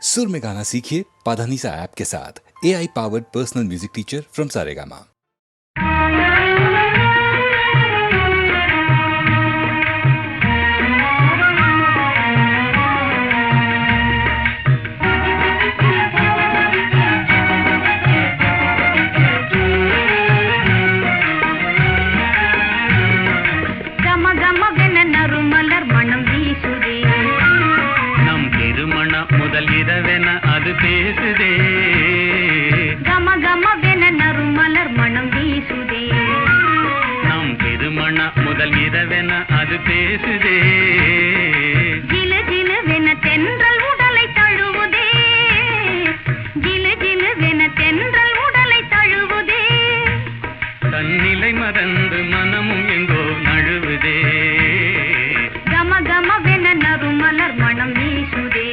सुर में गाना सीखिए पाधानीसा ऐप के साथ। AI powered personal music teacher from Saregama. பேசுதே கம கமவென நறுமலர் மனம் வீசுதே நம் திருமண முதல் இரவென அது பேசுதே ஜிலு ஜிலுவென தென்றல் உடலை தழுவுதே ஜிலு ஜிலுவென தென்றல் உடலை தழுவுதே தன்னிலை மறந்து மனமும் எங்கோ நழுவுதே கம கமவென நறுமலர் மனம் வீசுதே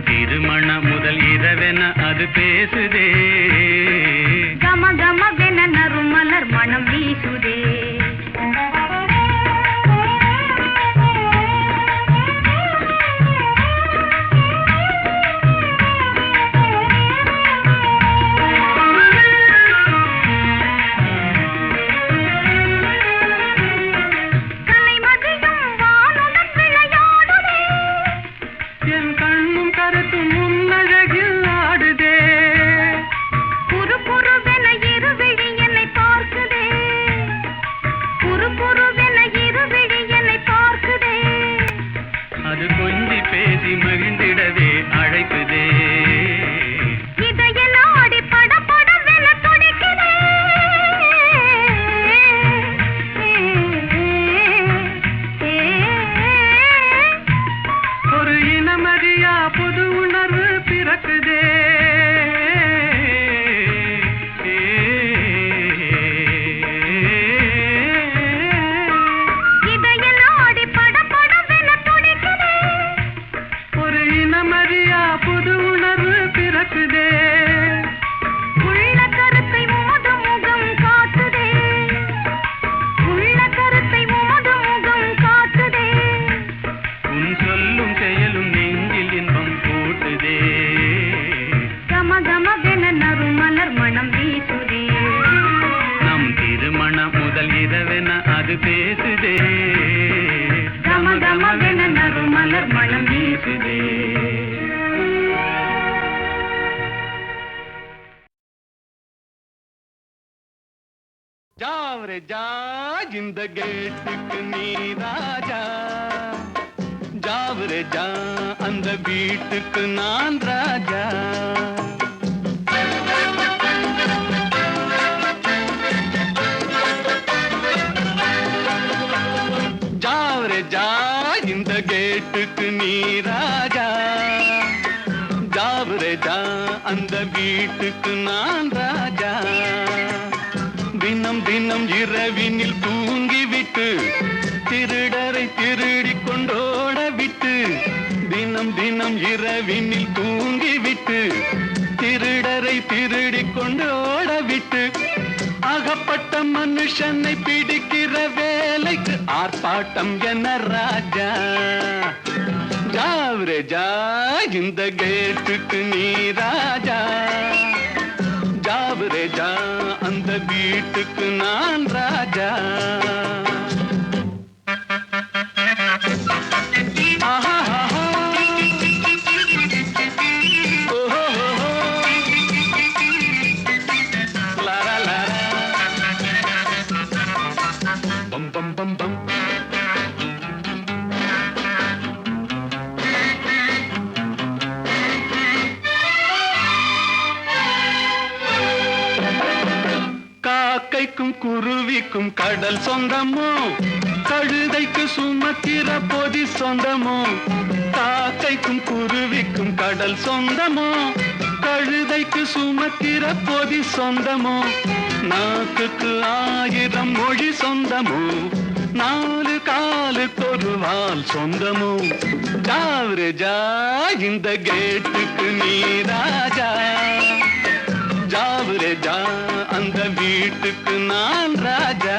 திருமண முதல் இரவென அது பேசுதே கம கமவென நறுமலர் மனம் வீசுதே जावरे जा இந்த கேட்டுக்கு நீ ராஜா जावरे जा அந்த வீட்டுக்கு நான் ராஜா जावरे जा இந்த கேட்டுக்கு நீ ராஜா जावरे जा அந்த வீட்டுக்கு நான் ராஜா தினம் தினம் இரவினில் தூங்கிவிட்டு திருடரை திருடிக் கொண்டோட விட்டு தினம் தினம் இரவினில் தூங்கிவிட்டு திருடரை திருடிக் கொண்டோட விட்டு அகப்பட்ட மனுஷனை பிடிக்கிற வேலைக்கு ஆர்ப்பாட்டம் என ராஜா जावरे जा இந்த கேட்டுக்கு நீ ராஜா जावरे जा அந்த வீட்டுக்கு நான் ராஜா குருவிக்கும் கடல் சொந்தமோ கழுதைக்கு சுமக்கிற பொதி சொந்தமோ காக்கைக்கும் குருவிக்கும் கடல் சொந்தமோ கழுதைக்கு சுமக்கிற பொதி சொந்தமோ நாக்குக்கு 1000 மொழி சொந்தமோ நாலு காலுக்கு ஒரு வால் சொந்தமோ जावरे जा இந்த கேட்டுக்கு நீ ராஜா जावरे जा அந்த வீட்டுக்கு நான் ராஜா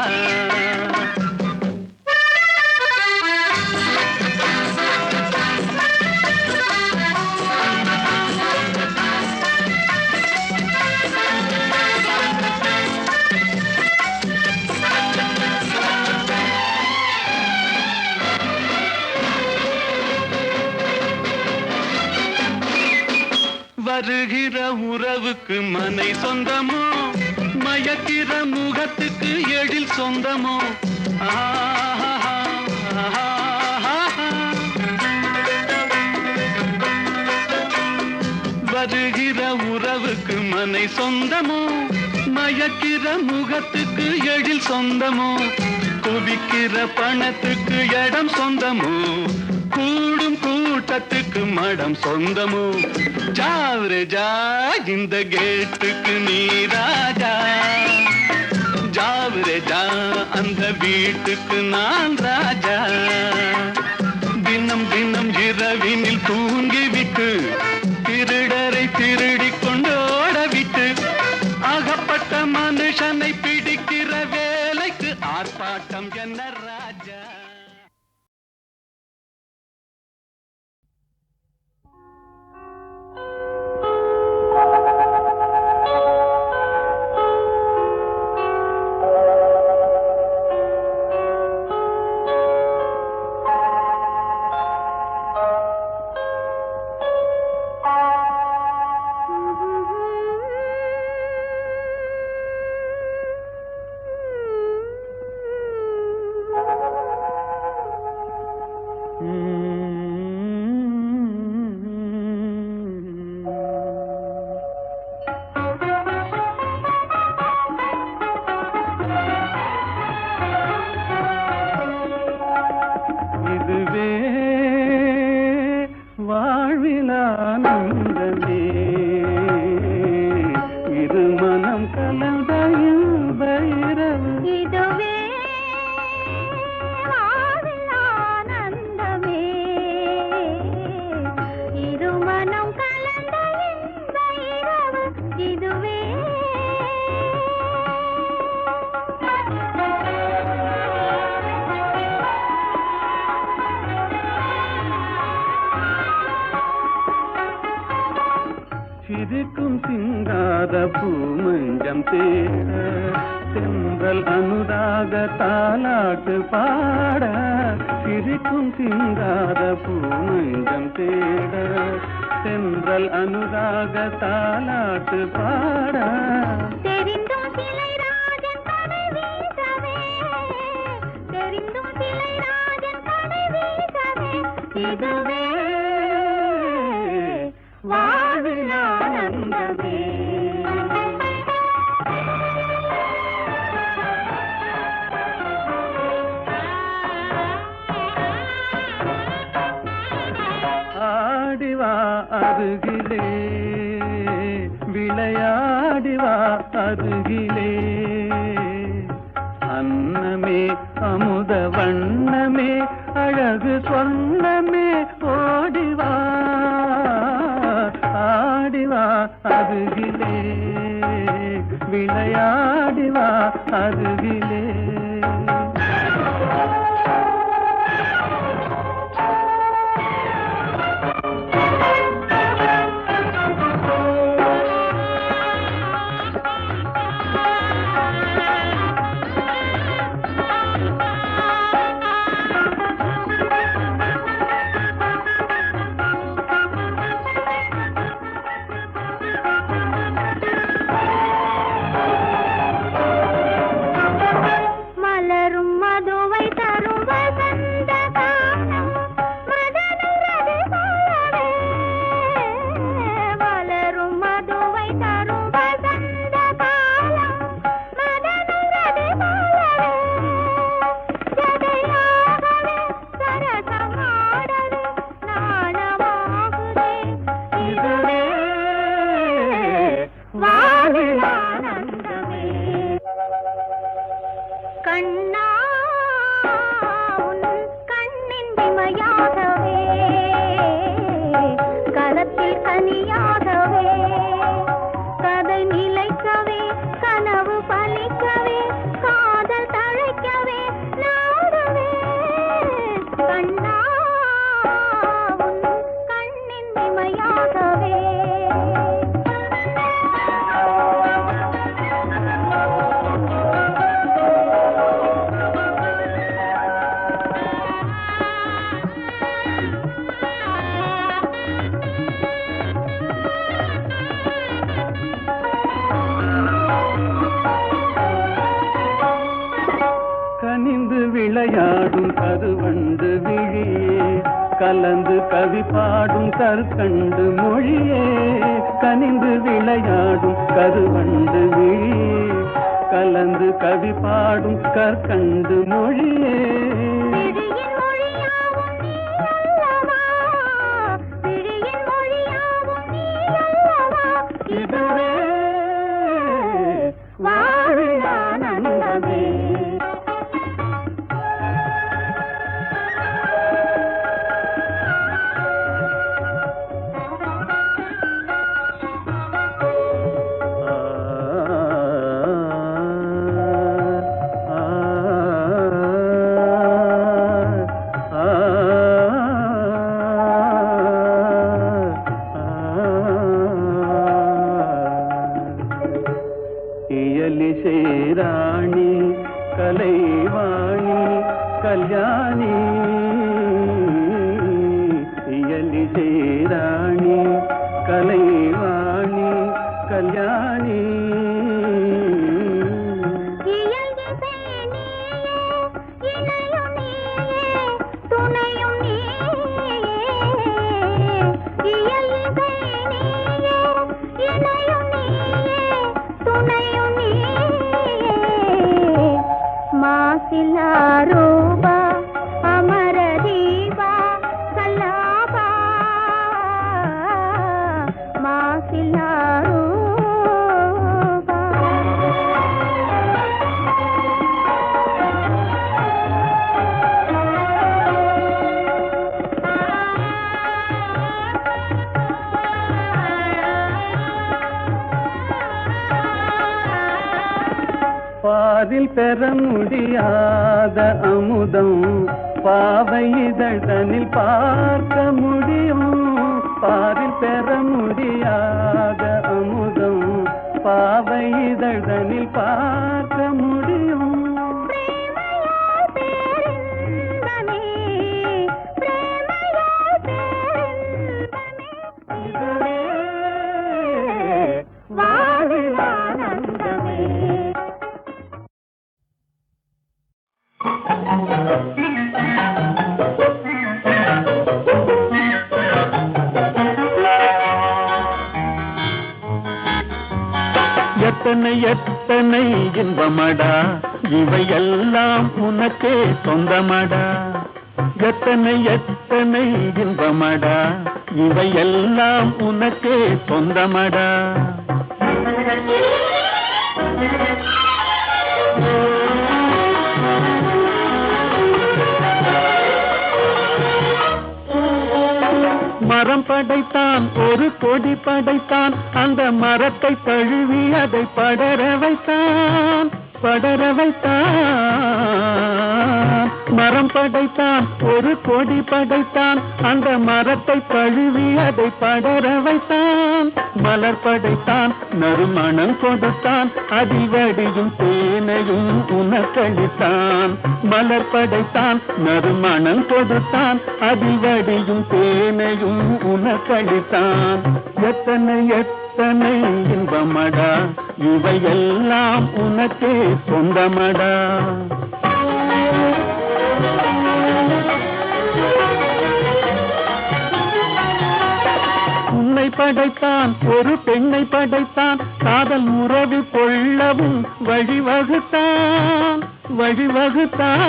வருகிற உறவுக்கு மனை சொந்தமோ, மயக்கிற முகத்துக்கு எழில் சொந்தமோ? ஆஹா, வருகிற உறவுக்கு மனை சொந்தமோ, மயக்கிற முகத்துக்கு எழில் சொந்தமோ? குவிக்கிற பணத்துக்கு இடம் சொந்தமோ, கூடும் கூட்டத்துக்கு மடம் சொந்தமோ? ஜாவரே ஜா, இந்த கேட்டுக்கு நீ ராஜா. ஜாவரே ஜா, அந்த வீட்டுக்கு நான் ராஜா. தினம் தினம் இரவினில் தூங்கிவிட்டு திருடரை திருடி கொண்டோட விட்டு அகப்பட்ட மனுஷனை பிடிக்கிற வேலைக்கு ஆர்ப்பாட்டம் என்ன ராஜா? இதுவே வாழ்வில் ஆனந்தமே, இது மனம் கலந்த பைரவ. இதுவே வாழ்வில் ஆனந்தமே, இரு மனம் கலந்த பைரவ. இதுவே சிரிக்கும் சிங்காத பூமஞ்சம் தேட, தென்றல் அனுராக தாலாட்டு பாட. சிரிக்கும் சிங்காத பூமஞ்சம் தேட, தென்றல் அனுராக தாலாட்டு பாட. தெரிந்தும் சிலை ராஜன் கடை வீசவே, தெரிந்தும் சிலை ராஜன் கடை வீசவே. இதுவே வாழ்வில் ஆனந்தமே. ஆடிவா அருகிலே, விளையாடிவா அருகிலே. அன்னமே அமுத வண்ணமே, அழகு சொன்னமே, ஓடிவா ஆடிவா அருகிலே, விளையாடிவா அருகிலே. கருவண்டு விழியே கலந்து கவி பாடும் கற்கண்டு மொழியே கனிந்து விளையாடும் கருவண்டு விழியே கலந்து கவி பாடும் கற்கண்டு மொழியே விழியின் மொழியாவும் நீ அல்லவா, விழியின் மொழியாவும் நீ அல்லவா, இதுவே வாழில் ஆனந்தமே. ராணி கலைவாணி கல்யாணி இயலிசை ராணி கலைவாணி கல்யாணி இயல்கிசை நீயே, இணையும் நீயே, துணையும் நீயே. இயல்கிசை நீயே, இணையும் நீயே, துணையும் நீயே. மாசிலா ரூபா அமர தீபா கல்லாபா மாசிலா ரூபா. பாரில் பெற முடியாத அமுதம் பாவை இதழ்தனில் பார்க்க முடியும். பாரில் பெற முடியாத அமுதம் பாவை இதழ்தனில் பார்க்க முடியும். பிரேமையால் பேரின்பமே, பிரேமையால் பேரின்பமே. இதுவே வாழில் ஆனந்தமே. எத்தனை எத்தனை இன்பமடா இவையெல்லாம் உனக்கே சொந்தமடா. எத்தனை எத்தனை இன்பமடா இவையெல்லாம் உனக்கே சொந்தமடா. மரம் படைத்தான் ஒரு கொடி படைத்தான் அந்த மரத்தை தழுவி அதை படர வைத்தான் படர வைத்தான். மரம் படைத்தான் ஒரு கொடி படைத்தான் அந்த மரத்தை தழுவி அதை படர வைத்தான். மலர் படைத்தான் நறுமணம் கொடுத்தான் அதில் வடியும் தேனையும் உனக்களித்தான். மலர் படைத்தான் நறுமணம் கொடுத்தான் அதில் வடியும் தேனையும் உனக்களித்தான். எத்தனை எத்தனை இன்பமடா இவையெல்லாம் உனக்கே சொந்தமடா. உன்னை படைத்தான் ஒரு பெண்ணை படைத்தான் காதல் உறவு கொள்ளவும் வழிவகுத்தான் வழிவகுத்தான்.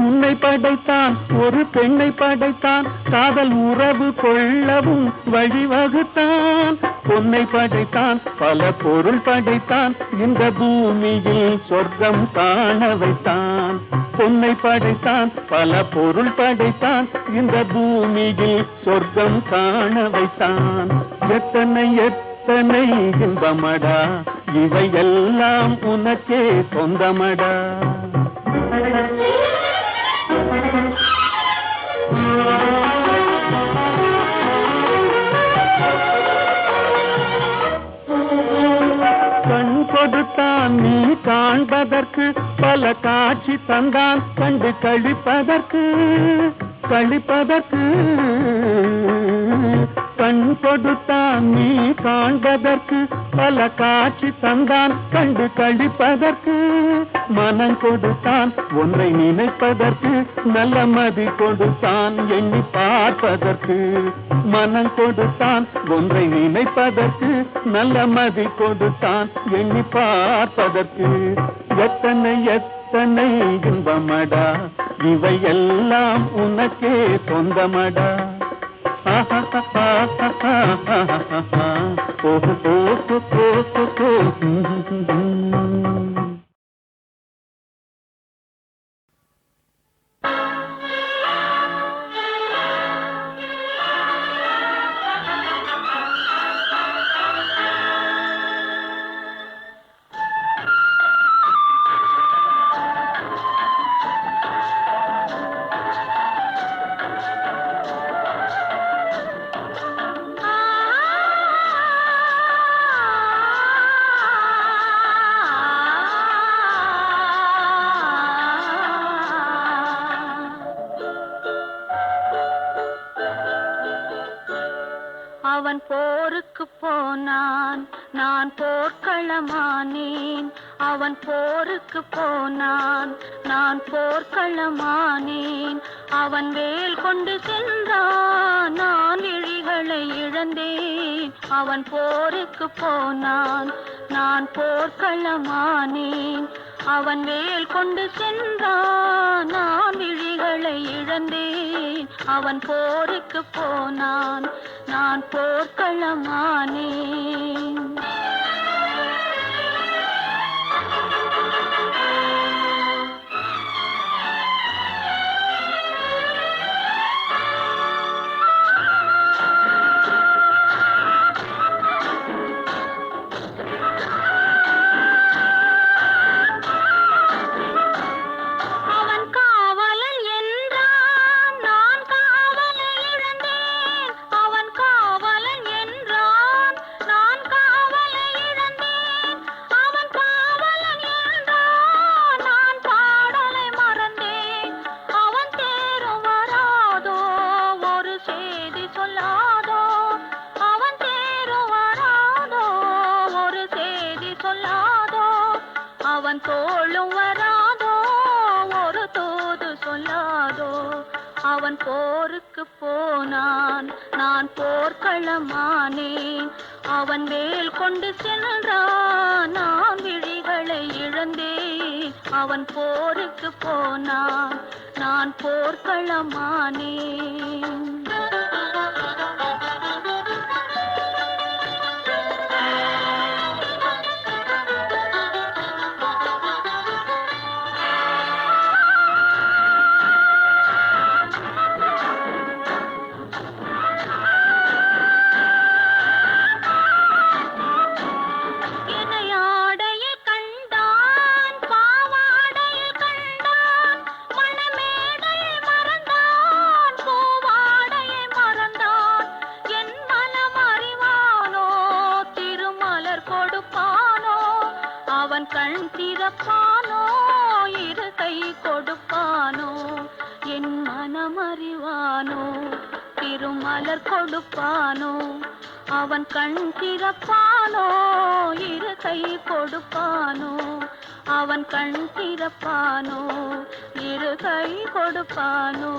உன்னை படைத்தான் ஒரு பெண்ணை படைத்தான் காதல் உறவு கொள்ளவும் வழிவகுத்தான். பொன்னை படைத்தான் பல பொருள் படைத்தான் இந்த பூமியில் சொர்க்கம் காண வைத்தான். பொன்னை படைத்தான் பல பொருள் படைத்தான் இந்த பூமியில் சொர்க்கம் காண வைத்தான். எத்தனை எத்தனை இன்பமடா இவையெல்லாம் உனக்கே சொந்தமடா. கண் கொடுத்தான் நீ காண்பதற்கு பல காட்சி தந்தான் கண்டு கழிப்பதற்கு கழிப்பதற்கு. கண் மனம் கொடுத்தான் நீ காண்பதற்கு, பல காட்சி தந்தான் கண்டு கழிப்பதற்கு. மனம் கொடுத்தான் ஒன்றை நினைப்பதற்கு, நல்ல மதி கொடுத்தான் எண்ணி பார்ப்பதற்கு. மனம் கொடுத்தான் ஒன்றை நினைப்பதற்கு, நல்ல மதி கொடுத்தான் எண்ணி பார்ப்பதற்கு. எத்தனை எத்தனை இன்பமடா, இவை எல்லாம் உனக்கே சொந்தமடா. அவன் போருக்கு போனான், நான் போர்க்களமானேன். அவன் போருக்கு போனான், நான் போர்க்களமானேன். அவன் வேல் கொண்டு சென்றான், நான் விழிகளை இழந்தேன். அவன் போருக்கு போனான், நான் போர்க்களமானேன். அவன் வேல் கொண்டு சென்றான், நான் விழிகளை இழந்தேன். அவன் போருக்கு போனான், நான் போர்க்களமானேன். அவன் தோளும் வராதோ, ஒரு தூது சொல்லாதோ. அவன் போருக்கு போனான், நான் போர்க்களமானேன். அவன் வேல் கொண்டு சென்றான், நான் விழிகளை இழந்தேன். அவன் போருக்கு போனான், நான் போர்க்களமானேன். அவன் கண் திறப்பானோ, இரு கை கொடுப்பானோ, என் மனம் அறிவானோ, திருமலர் கொடுப்பானோ. அவன் கண் திறப்பானோ, இரு கை கொடுப்பானோ, அவன் கண் திறப்பானோ, இரு கை கொடுப்பானோ.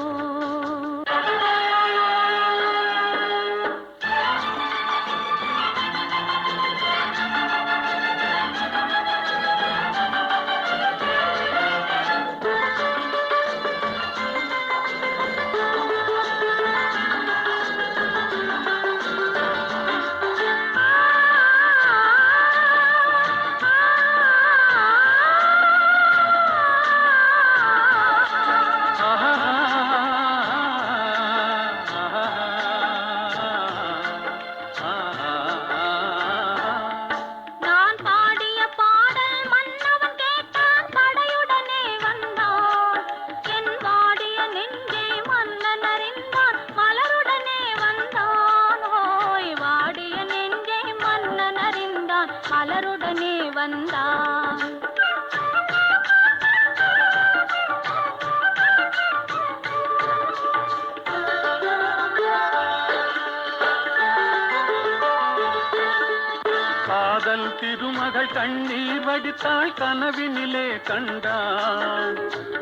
காதல் திருமகள் கண்ணீர் வடித்தாள் கனவினிலே கண்டான்.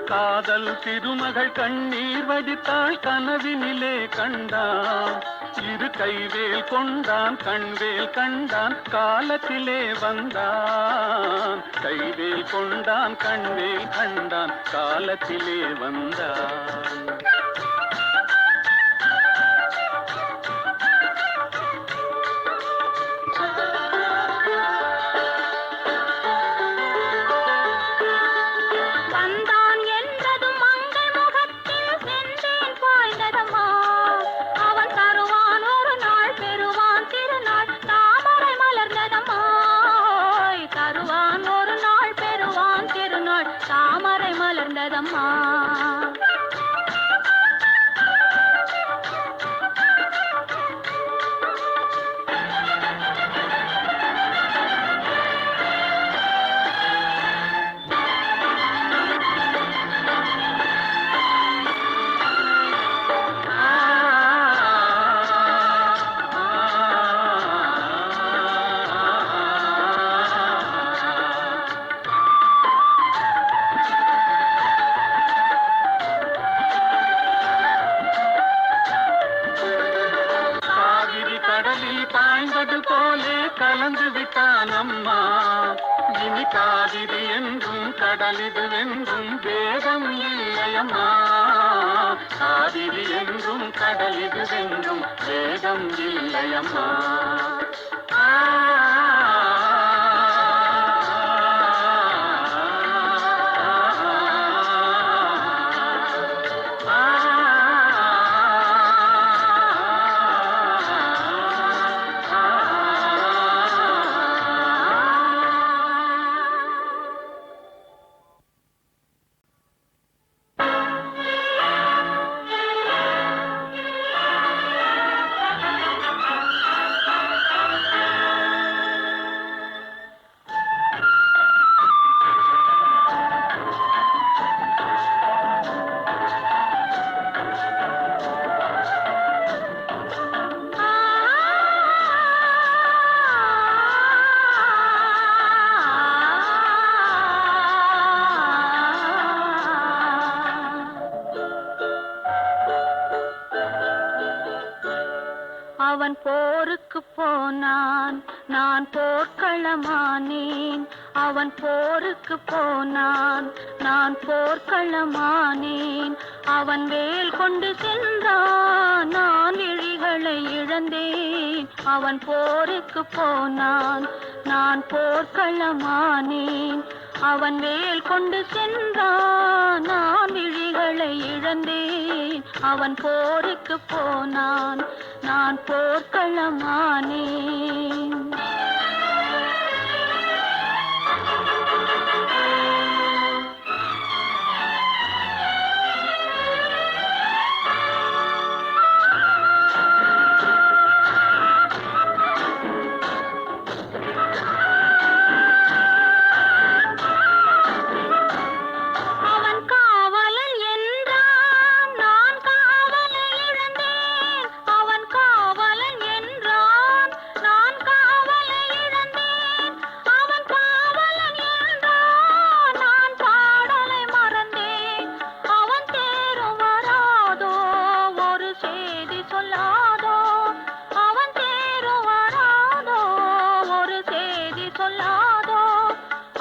காதல் திருமகள் கண்ணீர் வடித்தாள் கனவினிலே கண்டான். இரு கைவேல் கொண்டான் கண்வேல் கண்டான் காலத்திலே வந்தான். கைவேல் கொண்டான் கண்வேல் கண்டான் காலத்திலே வந்தான். கலந்து விட்டான் அம்மா. இனி காவிரி என்றும் கடலிது வென்றும் வேதம் இல்லையம்மா. காவிரி என்றும் கடலிது வென்றும் வேதம் இல்லையம்மா. அவன் போருக்கு போனான், நான் போர்க்களமானேன். அவன் போருக்கு போனான், நான் போர்க்களமானேன். அவன் வேல் கொண்டு சென்றான், நான் விழிகளை இழந்தேன். அவன் போருக்கு போனான், நான் போர்க்களமானேன். அவன் வேல் கொண்டு சென்றான், நான் விழிகளை இழந்தேன். அவன் போருக்கு போனான், நான் போர்க்களமானேன்.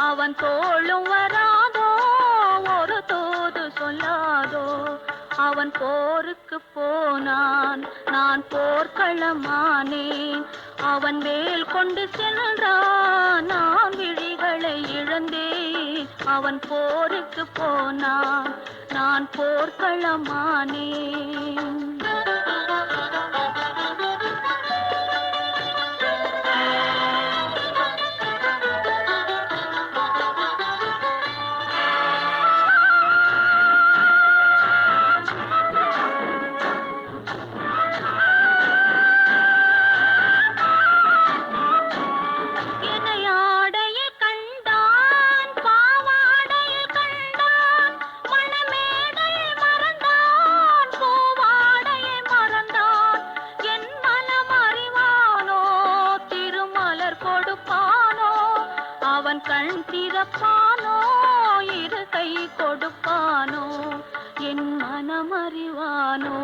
அவன் தோளும் வராதோ, ஒரு தூது சொல்லாதோ. அவன் போருக்கு போனான், நான் போர்க்களமானேன். அவன் வேல் கொண்டு சென்றான், நான் விழிகளை இழந்தேன். அவன் போருக்கு போனான், நான் போர்க்களமானேன். திறப்பானோ இரு கை கொடுப்பானோ என் மனமறிவானோ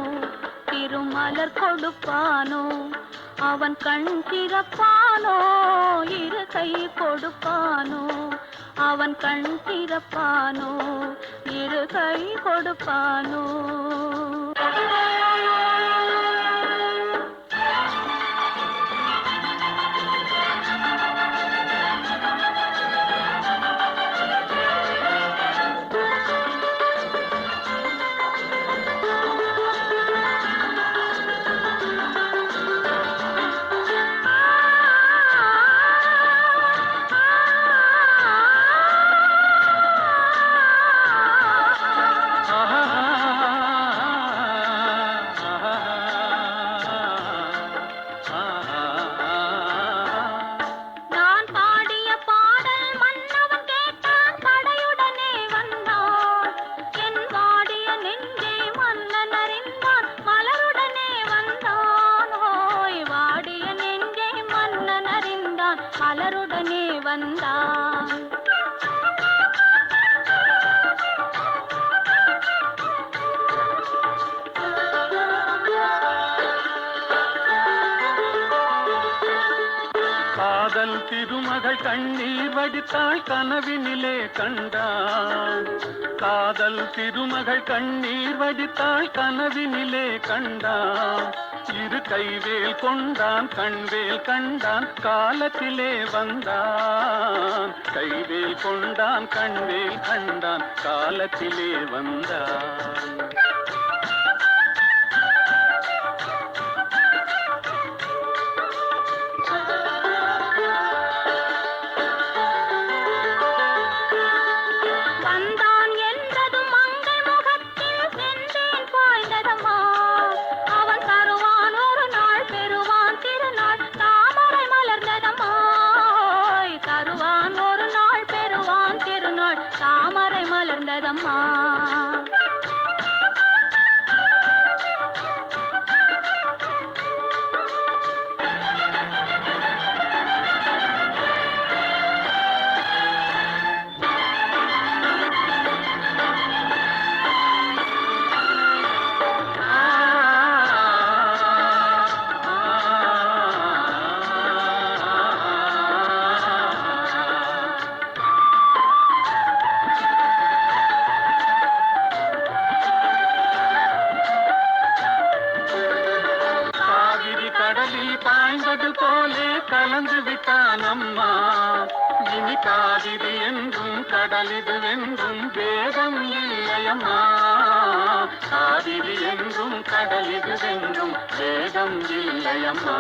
திருமலர் கொடுப்பானோ அவன் கண் திறப்பானோ இரு கை கொடுப்பானோ அவன் கண் திறப்பானோ இரு கை கொடுப்பானோ மலருடனே வந்தான் காதல் திருமகள் கண்ணீர் வடித்தாள் கனவினிலே கண்டான் காதல் திருமகள் கண்ணீர் வடித்தாள் கனவினிலே கண்டான் இரு கைவேல் கொண்டான் கண்வேல் கண்டான் காலத்திலே வந்தான் கைவேல் கொண்டான் கண்வேல் கண்டான் காலத்திலே வந்தான் தாமரை மலர்ந்ததம்மா பாய்ந்தது போலே கலந்து விட்டான் அம்மா இனி காவிரி என்றும் கடலிது என்றும் வேதம் இல்லையம்மா காவிரி என்றும் கடலிது என்றும் வேதம் இல்லையம்மா